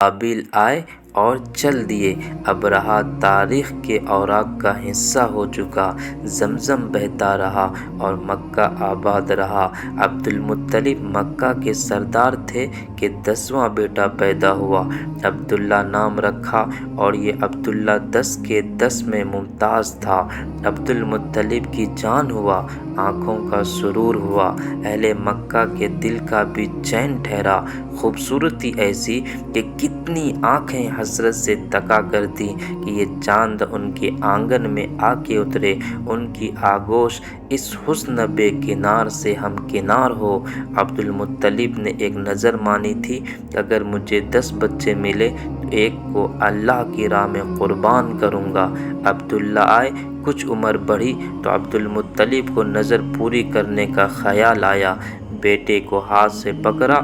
قابل آئے اور چل دیے۔ اب رہا تاریخ کے اوراق کا حصہ ہو چکا، زمزم بہتا رہا اور مکہ آباد رہا۔ عبد المطلب مکہ کے سردار تھے کہ 10واں بیٹا پیدا ہوا، عبداللہ نام رکھا، اور یہ عبداللہ 10 کے 10 میں ممتاز تھا۔ عبد المطلب کی جان ہوا، آنکھوں کا سرور ہوا، اہل مکہ کے دل کا بھی چین ٹھہرا۔ خوبصورتی ایسی کہ کتنی آنکھیں حسرت سے تکا کرتی کہ یہ چاند ان کے آنگن میں آ کے اترے۔ ان کی آغوش اس حسن بے کنار سے ہم کنار ہو۔ عبد المطلب نے ایک نظر مانی تھی کہ اگر مجھے 10 بچے ملے تو ایک کو اللہ کی راہ میں قربان کروں گا۔ عبداللہ آئے، کچھ عمر بڑھی تو عبد المطلب کو نظر پوری کرنے کا خیال آیا۔ بیٹے کو ہاتھ سے پکڑا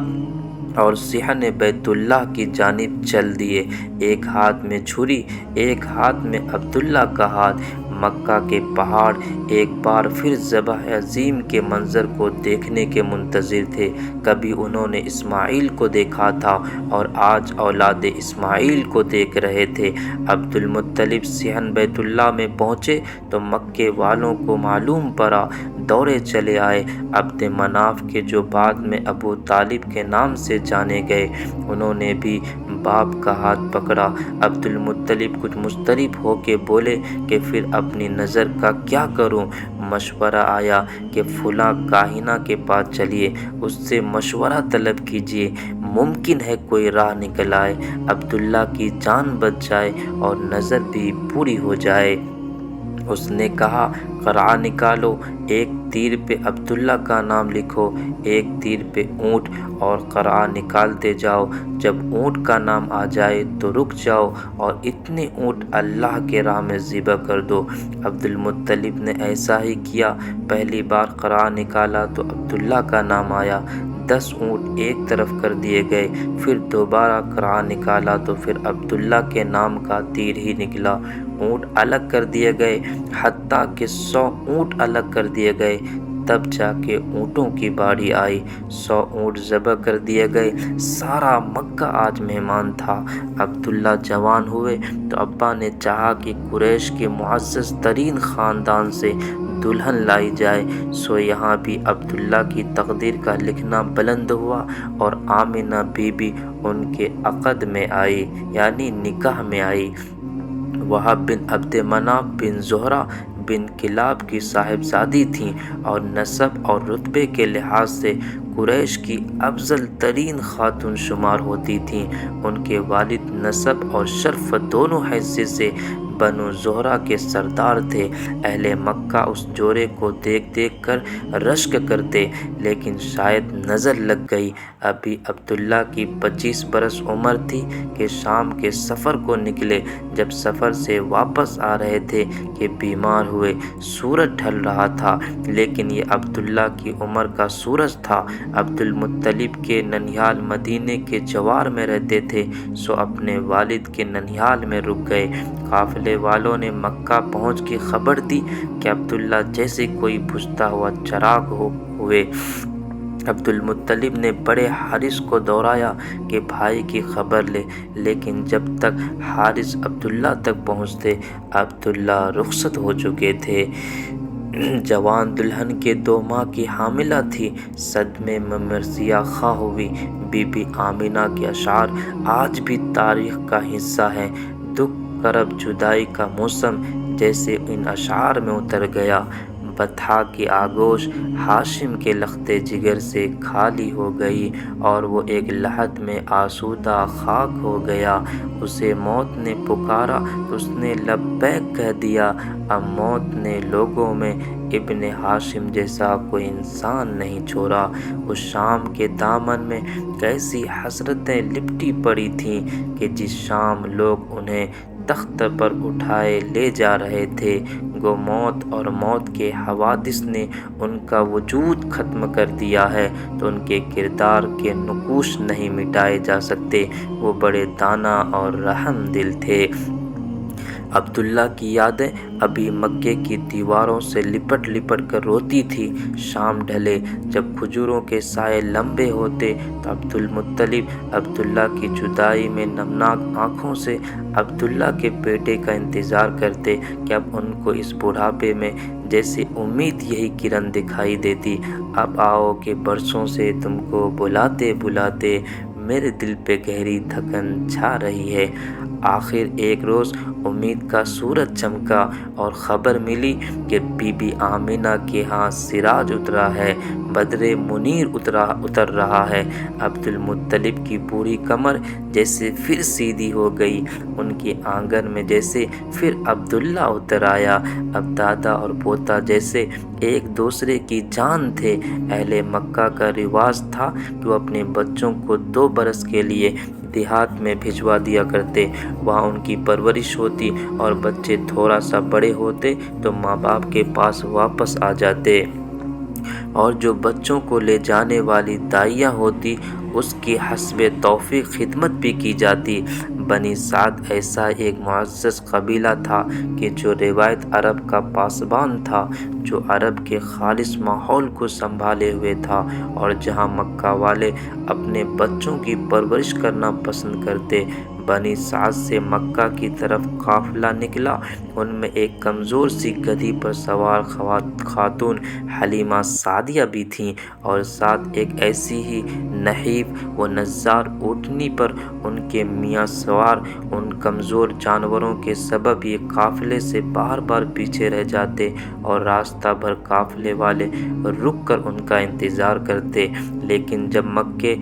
اور صحن بیت اللہ کی جانب چل دیے، ایک ہاتھ میں چھری، ایک ہاتھ میں عبداللہ کا ہاتھ۔ مکہ کے پہاڑ ایک بار پھر ذبح عظیم کے منظر کو دیکھنے کے منتظر تھے۔ کبھی انہوں نے اسماعیل کو دیکھا تھا اور آج اولاد اسماعیل کو دیکھ رہے تھے۔ عبد المطلب صحن بیت اللہ میں پہنچے تو مکے والوں کو معلوم پڑا، دوڑے چلے آئے۔ عبد مناف کے جو بعد میں ابو طالب کے نام سے جانے گئے، انہوں نے بھی باپ کا ہاتھ پکڑا۔ عبد المطلب کچھ مضطرب ہو کے بولے کہ پھر اپنی نظر کا کیا کروں؟ مشورہ آیا کہ فلاں کاہنہ کے پاس چلیے، اس سے مشورہ طلب کیجیے، ممکن ہے کوئی راہ نکل آئے، عبداللہ کی جان بچ جائے اور نظر بھی پوری ہو جائے۔ اس نے کہا، قرعہ نکالو، ایک تیر پہ عبداللہ کا نام لکھو، ایک تیر پہ اونٹ، اور قرعہ نکالتے جاؤ۔ جب اونٹ کا نام آ جائے تو رک جاؤ اور اتنے اونٹ اللہ کے راہ میں ذبح کر دو۔ عبد المطلب نے ایسا ہی کیا۔ پہلی بار قرعہ نکالا تو عبداللہ کا نام آیا، 10 اونٹ ایک طرف کر دیے گئے۔ پھر دوبارہ قرعہ نکالا تو پھر عبداللہ کے نام کا تیر ہی نکلا، اونٹ الگ کر دیے گئے، حتیٰ کہ 100 اونٹ الگ کر دیے گئے۔ تب جا کے اونٹوں کی باری آئی، 100 اونٹ ذبح کر دیے گئے۔ سارا مکہ آج مہمان تھا۔ عبداللہ جوان ہوئے تو ابا نے چاہا کہ قریش کے معزز ترین خاندان سے دلہن لائی جائے، سو یہاں بھی عبداللہ کی تقدیر کا لکھنا بلند ہوا اور آمنہ بی بی ان کے عقد میں آئی، یعنی نکاح میں آئی۔ وہب بن عبد مناف بن زہرہ بن کلاب کی صاحبزادی تھیں اور نسب اور رتبے کے لحاظ سے قریش کی افضل ترین خاتون شمار ہوتی تھیں۔ ان کے والد نسب اور شرف دونوں حیثیت سے بنو زہرہ کے سردار تھے۔ اہل مکہ اس جوڑے کو دیکھ دیکھ کر رشک کرتے، لیکن شاید نظر لگ گئی۔ ابھی عبداللہ کی 25 برس عمر تھی کہ شام کے سفر کو نکلے۔ جب سفر سے واپس آ رہے تھے کہ بیمار ہوئے۔ سورج ڈھل رہا تھا، لیکن یہ عبداللہ کی عمر کا سورج تھا۔ عبد المطلب کے ننھیال مدینے کے جوار میں رہتے تھے، سو اپنے والد کے ننھیال میں رک گئے۔ قافلے والوں نے مکہ پہنچ کے خبر دی کہ عبداللہ جیسے کوئی بجھتا ہوا چراغ ہوئے۔ عبد المطلب نے بڑے حارث کو دوڑایا کہ بھائی کی خبر لے، لیکن جب تک حارث عبداللہ تک پہنچتے، عبداللہ رخصت ہو چکے تھے۔ جوان دلہن کے 2 ماہ کی حاملہ تھی، صدمے میں مرثیہ خواہ ہوئی۔ بی بی آمنہ کے اشعار آج بھی تاریخ کا حصہ ہیں۔ دکھ کرب جدائی کا موسم جیسے ان اشعار میں اتر گیا۔ بطحا کی آغوش ہاشم کے لختے جگر سے خالی ہو گئی اور وہ ایک لحد میں آسودہ خاک ہو گیا۔ اسے موت نے پکارا تو اس نے لبیک کہہ دیا۔ اب موت نے لوگوں میں ابن ہاشم جیسا کوئی انسان نہیں چھوڑا۔ اس شام کے دامن میں کیسی حسرتیں لپٹی پڑی تھیں کہ جس شام لوگ انہیں تخت پر اٹھائے لے جا رہے تھے، گو موت اور موت کے حوادث نے ان کا وجود ختم کر دیا ہے، تو ان کے کردار کے نقوش نہیں مٹائے جا سکتے۔ وہ بڑے دانا اور رحم دل تھے۔ عبداللہ کی یادیں ابھی مکے کی دیواروں سے لپٹ لپٹ کر روتی تھی۔ شام ڈھلے، جب کھجوروں کے سائے لمبے ہوتے تو عبدالمطلب عبداللہ کی جدائی میں نمناک آنکھوں سے عبداللہ کے بیٹے کا انتظار کرتے کہ اب ان کو اس بڑھاپے میں جیسے امید یہی کرن دکھائی دیتی، اب آؤ کہ برسوں سے تم کو بلاتے بلاتے میرے دل پہ گہری تھکن چھا رہی ہے۔ آخر ایک روز امید کا سورج چمکا اور خبر ملی کہ بی بی آمینہ کے ہاں سراج اترا ہے، بدر منیر اتر رہا ہے۔ عبدالمطلب کی بوڑھی کمر جیسے پھر سیدھی ہو گئی، ان کے آنگن میں جیسے پھر عبداللہ اتر آیا۔ اب دادا اور پوتا جیسے ایک دوسرے کی جان تھے۔ اہل مکہ کا رواج تھا کہ وہ اپنے بچوں کو 2 برس کے لیے دیہات میں بھجوا دیا کرتے، وہاں ان کی پرورش ہوتی اور بچے تھوڑا سا بڑے ہوتے تو ماں باپ کے پاس واپس آ جاتے، اور جو بچوں کو لے جانے والی دائیاں ہوتی اس کی حسب توفیق خدمت بھی کی جاتی۔ بنی سعد ایسا ایک معزز قبیلہ تھا کہ جو روایت عرب کا پاسبان تھا، جو عرب کے خالص ماحول کو سنبھالے ہوئے تھا، اور جہاں مکہ والے اپنے بچوں کی پرورش کرنا پسند کرتے۔ بنی سعد سے مکہ کی طرف قافلہ نکلا، ان میں ایک کمزور سی گدھی پر سوار خاتون حلیمہ سعدیہ بھی تھیں، اور ساتھ ایک ایسی ہی نحیف و نزار اونٹنی پر ان کے میاں سوار۔ ان کمزور جانوروں کے سبب یہ قافلے سے بار بار پیچھے رہ جاتے اور راستہ بھر قافلے والے رک کر ان کا انتظار کرتے، لیکن جب مکے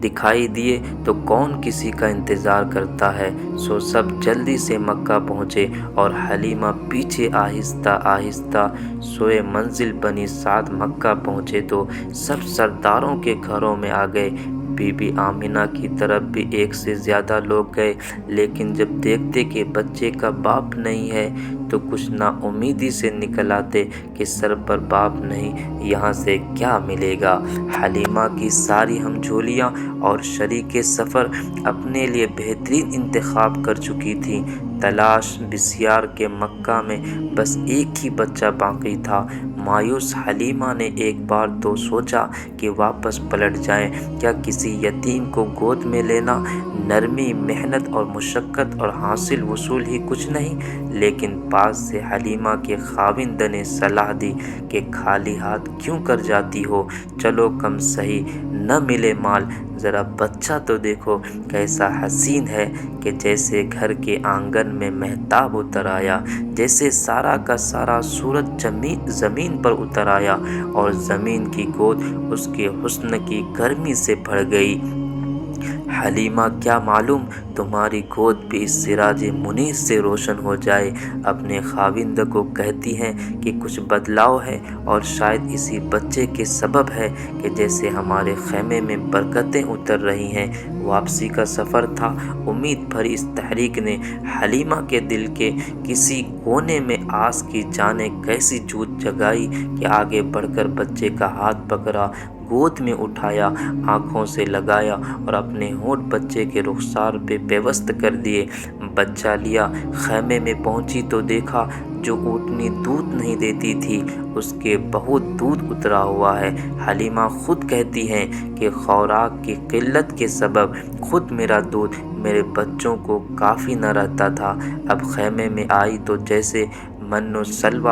دکھائی دیے تو کون کسی کا انتظار کرتا ہے، سو سب جلدی سے مکہ پہنچے، اور حلیمہ پیچھے آہستہ آہستہ سوئے منزل بنی سعد مکہ پہنچے تو سب سرداروں کے گھروں میں آ گئے۔ بی بی آمینہ کی طرف بھی 1 سے زیادہ لوگ گئے، لیکن جب دیکھتے کہ بچے کا باپ نہیں ہے تو کچھ نا امیدی سے نکل آتے کہ سر پر باپ نہیں، یہاں سے کیا ملے گا۔ حلیمہ کی ساری ہمجھولیاں اور شریک سفر اپنے لیے بہترین انتخاب کر چکی تھیں۔ تلاش بسیار کے مکہ میں بس ایک ہی بچہ باقی تھا۔ مایوس حلیمہ نے ایک بار تو سوچا کہ واپس پلٹ جائیں، کیا کسی یتیم کو گود میں لینا نرمی، محنت اور مشقت اور حاصل وصول ہی کچھ نہیں، لیکن پاس سے حلیمہ کے خاوند نے صلاح دی کہ خالی ہاتھ کیوں کر جاتی ہو، چلو کم صحیح نہ ملے مال، ذرا بچہ تو دیکھو کیسا حسین ہے، کہ جیسے گھر کے آنگن میں مہتاب اتر آیا، جیسے سارا کا سارا سورج زمین پر اتر آیا اور زمین کی گود اس کے حسن کی گرمی سے بھر گئی۔ حلیمہ کیا معلوم تمہاری گود بھی اس سراج منیر سے روشن ہو جائے۔ اپنے خاوند کو کہتی ہیں کہ کچھ بدلاؤ ہے، اور شاید اسی بچے کے سبب ہے کہ جیسے ہمارے خیمے میں برکتیں اتر رہی ہیں۔ واپسی کا سفر تھا، امید بھری اس تحریک نے حلیمہ کے دل کے کسی کونے میں آس کی جانے کیسی جوت جگائی کہ آگے بڑھ کر بچے کا ہاتھ پکڑا، گود میں اٹھایا، آنکھوں سے لگایا اور اپنے ہونٹ بچے کے رخسار پہ پیوست کر دیے۔ بچہ لیا، خیمے میں پہنچی تو دیکھا جو اونٹنی دودھ نہیں دیتی تھی اس کے بہت دودھ اترا ہوا ہے۔ حلیمہ خود کہتی ہیں کہ خوراک کی قلت کے سبب خود میرا دودھ میرے بچوں کو کافی نہ رہتا تھا، اب خیمے میں آئی تو جیسے من و سلوہ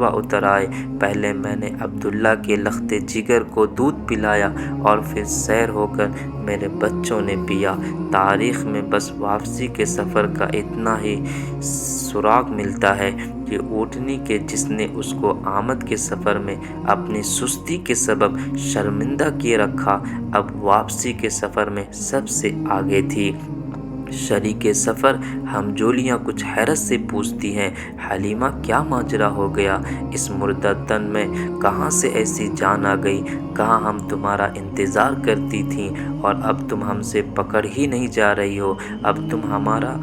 اتر آئے۔ پہلے میں نے عبداللہ کے لخت جگر کو دودھ پلایا اور پھر سیر ہو کر میرے بچوں نے پیا۔ تاریخ میں بس واپسی کے سفر کا اتنا ہی سراغ ملتا ہے کہ اونٹنی کے جس نے اس کو آمد کے سفر میں اپنی سستی کے سبب شرمندہ کیے رکھا، اب واپسی کے سفر میں سب سے آگے تھی۔ شریک سفر ہمجولیاں کچھ حیرت سے پوچھتی ہیں، حلیمہ کیا ماجرا ہو گیا، اس مردہ تن میں کہاں سے ایسی جان آ گئی، کہاں ہم تمہارا انتظار کرتی تھیں اور اب تم ہم سے پکڑ ہی نہیں جا رہی ہو، اب تم ہمارا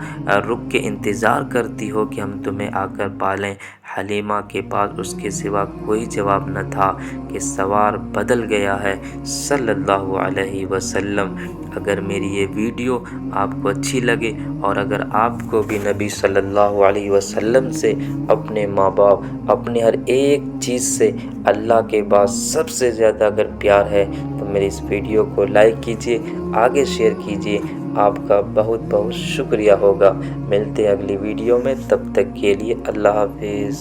رک کے انتظار کرتی ہو کہ ہم تمہیں آ کر پالیں۔ حلیمہ کے پاس اس کے سوا کوئی جواب نہ تھا کہ سوار بدل گیا ہے صلی اللہ علیہ وسلم۔ اگر میری یہ ویڈیو آپ کو اچھی لگے اور اگر آپ کو بھی نبی صلی اللہ علیہ وسلم سے، اپنے ماں باپ، اپنے ہر ایک چیز سے اللہ کے بعد سب سے زیادہ اگر پیار ہے تو میری اس ویڈیو کو لائک کیجیے، آگے شیئر کیجیے، آپ کا بہت بہت شکریہ ہوگا۔ ملتے ہیں اگلی ویڈیو میں، تب تک کے لیے اللہ حافظ۔